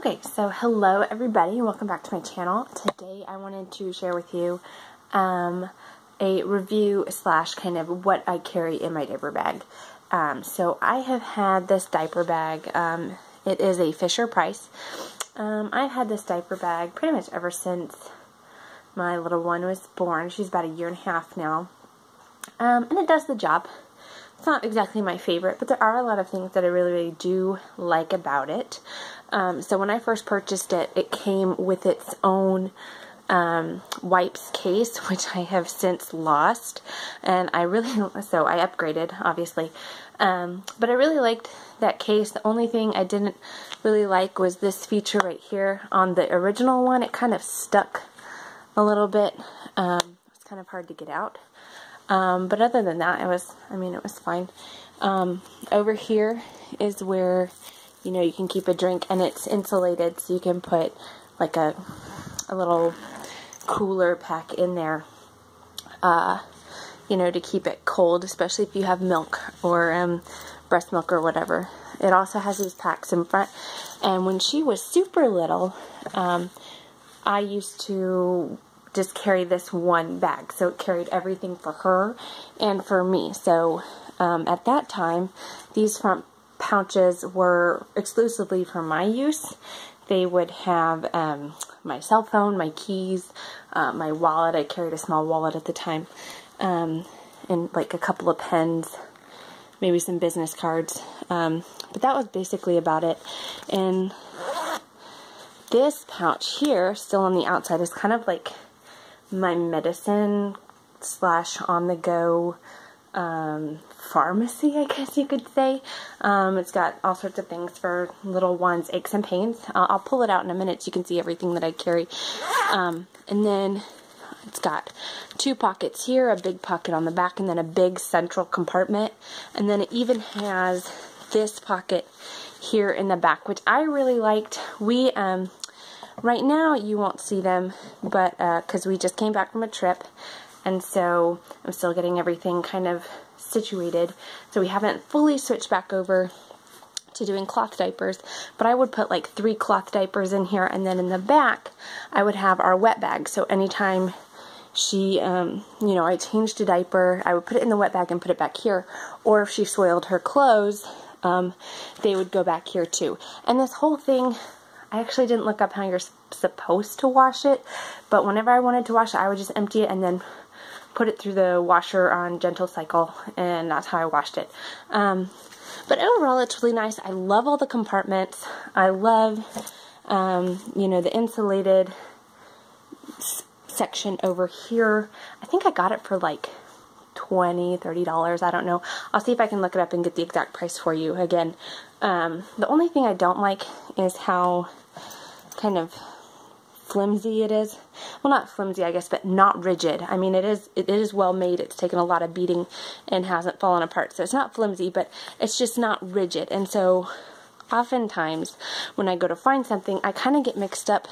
Okay, so hello everybody and welcome back to my channel. Today I wanted to share with you a review slash kind of what I carry in my diaper bag. So I have had this diaper bag. It is a Fisher-Price. I've had this diaper bag pretty much ever since my little one was born. She's about a year and a half now. And it does the job. It's not exactly my favorite, but there are a lot of things that I really do like about it. So when I first purchased it, it came with its own wipes case, which I have since lost. And I upgraded, obviously. But I really liked that case. The only thing I didn't really like was this feature right here. On the original one, it kind of stuck a little bit. It's kind of hard to get out. But other than that, it was fine. Over here is where, you can keep a drink, and it's insulated, so you can put like a little cooler pack in there, to keep it cold, especially if you have milk or breast milk or whatever. It also has these packs in front, and when she was super little, I used to just carry this one bag, so it carried everything for her and for me. So at that time, these front pouches were exclusively for my use. They would have my cell phone, my keys, my wallet. I carried a small wallet at the time, and like a couple of pens, maybe some business cards, but that was basically about it. And this pouch here, still on the outside, is kind of like my medicine slash on-the-go pharmacy, I guess you could say. It's got all sorts of things for little ones' aches and pains. I'll pull it out in a minute so you can see everything that I carry. And then it's got two pockets here, a big pocket on the back, and then a big central compartment. And then it even has this pocket here in the back, which I really liked. Right now, you won't see them, but because we just came back from a trip, and so I'm still getting everything kind of situated. So we haven't fully switched back over to doing cloth diapers, but I would put like 3 cloth diapers in here, and then in the back, I would have our wet bag. So anytime she, I changed a diaper, I would put it in the wet bag and put it back here, or if she soiled her clothes, they would go back here too. And this whole thing, I actually didn't look up how you're supposed to wash it, but whenever I wanted to wash it, I would just empty it and then put it through the washer on gentle cycle, and that's how I washed it. But overall, it's really nice. I love all the compartments. I love, the insulated section over here. I think I got it for like $20, $30, I don't know. I'll see if I can look it up and get the exact price for you again. The only thing I don't like is how kind of flimsy it is. Well, not flimsy, I guess, but not rigid. I mean, it is well made. It's taken a lot of beating and hasn't fallen apart. So it's not flimsy, but it's just not rigid. And so oftentimes when I go to find something, I kind of get mixed up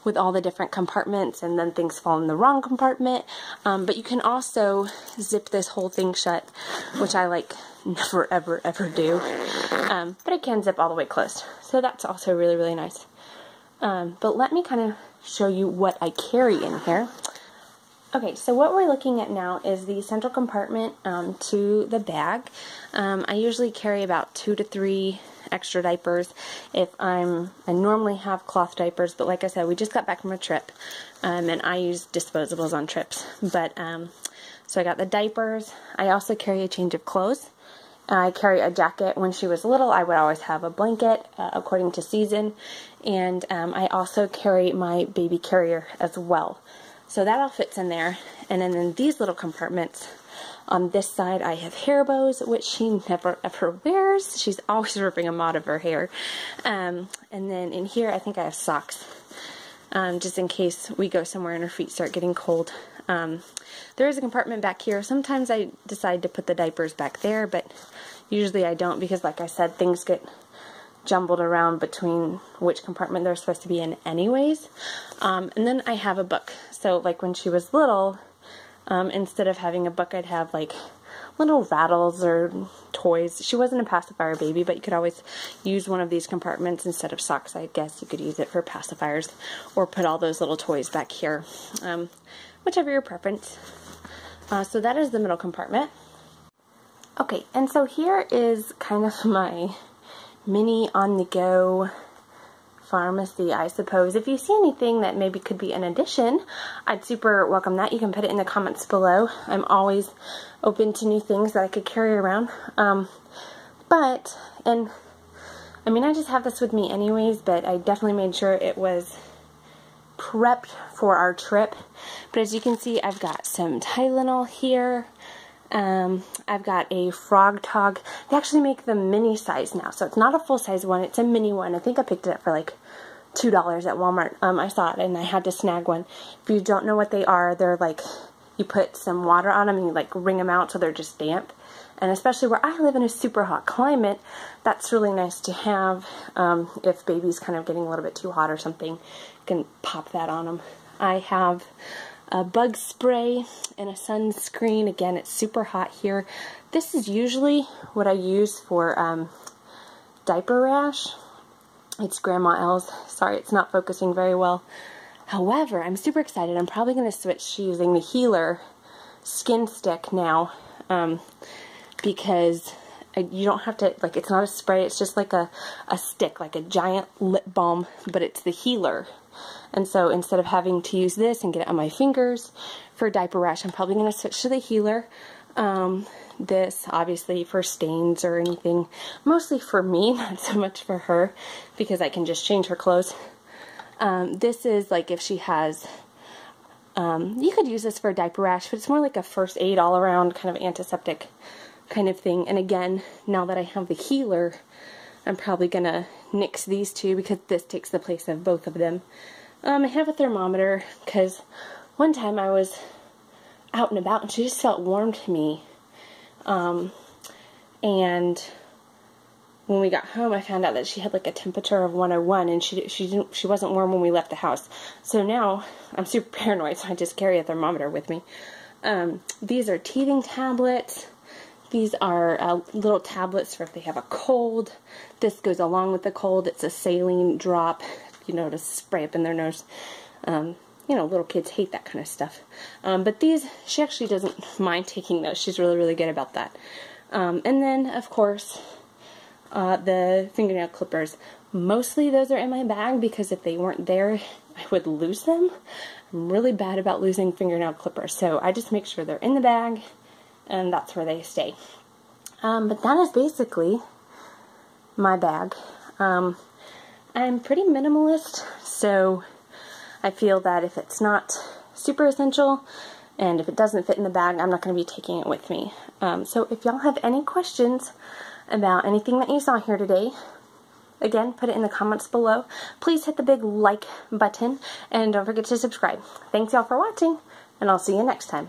with all the different compartments, and then things fall in the wrong compartment. But you can also zip this whole thing shut, which I never ever do. But it can zip all the way closed. So that's also really, really nice. But let me kind of show you what I carry in here. Okay, so what we're looking at now is the central compartment to the bag. I usually carry about 2 to 3 extra diapers I normally have cloth diapers, but like I said, we just got back from a trip, and I use disposables on trips. But so I got the diapers. I also carry a change of clothes. I carry a jacket. When she was little, I would always have a blanket according to season, and I also carry my baby carrier as well. So that all fits in there. And then in these little compartments, on this side, I have hair bows, which she never ever wears. She's always ripping them out of her hair. And then in here, I think I have socks, just in case we go somewhere and her feet start getting cold. There is a compartment back here. Sometimes I decide to put the diapers back there, but usually I don't, because like I said, things get jumbled around between which compartment they're supposed to be in anyways. And then I have a book. So like when she was little, instead of having a book, I'd have like little rattles or toys. She wasn't a pacifier baby, but you could always use one of these compartments instead of socks. I guess you could use it for pacifiers or put all those little toys back here, whichever your preference. So that is the middle compartment. Okay, and so here is kind of my mini on-the-go pharmacy, I suppose. If you see anything that maybe could be an addition, I'd super welcome that. You can put it in the comments below. I'm always open to new things that I could carry around. And I mean, I just have this with me anyways, but I definitely made sure it was prepped for our trip. But as you can see, I've got some Tylenol here. I've got a Frog Tog. They actually make the mini size now, so it's not a full size one, it's a mini one. I think I picked it up for like $2 at Walmart. I saw it and I had to snag one. If you don't know what they are, they're like, you put some water on them and you like wring them out so they're just damp. And especially where I live in a super hot climate, that's really nice to have. If baby's kind of getting a little bit too hot or something, you can pop that on them. I have a bug spray and a sunscreen. Again, it's super hot here. This is usually what I use for diaper rash. It's Grandma L's. Sorry, it's not focusing very well. However, I'm super excited. I'm probably going to switch to using the Healer Skin Stick now, because you don't have to, like, it's not a spray, it's just like a stick, like a giant lip balm, but it's the Healer. And so instead of having to use this and get it on my fingers for diaper rash, I'm probably going to switch to the Healer. This, obviously, for stains or anything, mostly for me, not so much for her, because I can just change her clothes. This is like if she has, you could use this for a diaper rash, but it's more like a first aid all around kind of antiseptic kind of thing. And again, now that I have the Healer, I'm probably going to nix these two because this takes the place of both of them. I have a thermometer because one time I was out and about and she just felt warm to me. And when we got home, I found out that she had like a temperature of 101 and she wasn't warm when we left the house. So now I'm super paranoid, so I just carry a thermometer with me. These are teething tablets. These are little tablets for if they have a cold. This goes along with the cold. It's a saline drop, you know, to spray up in their nose. You know, little kids hate that kind of stuff. But these, she actually doesn't mind taking those. She's really, really good about that. And then, of course, the fingernail clippers. Mostly those are in my bag because if they weren't there, I would lose them. I'm really bad about losing fingernail clippers. So I just make sure they're in the bag and that's where they stay. But that is basically my bag. I'm pretty minimalist, so I feel that if it's not super essential and if it doesn't fit in the bag, I'm not going to be taking it with me. So if y'all have any questions about anything that you saw here today, again, put it in the comments below. Please hit the big like button and don't forget to subscribe. Thanks y'all for watching, and I'll see you next time.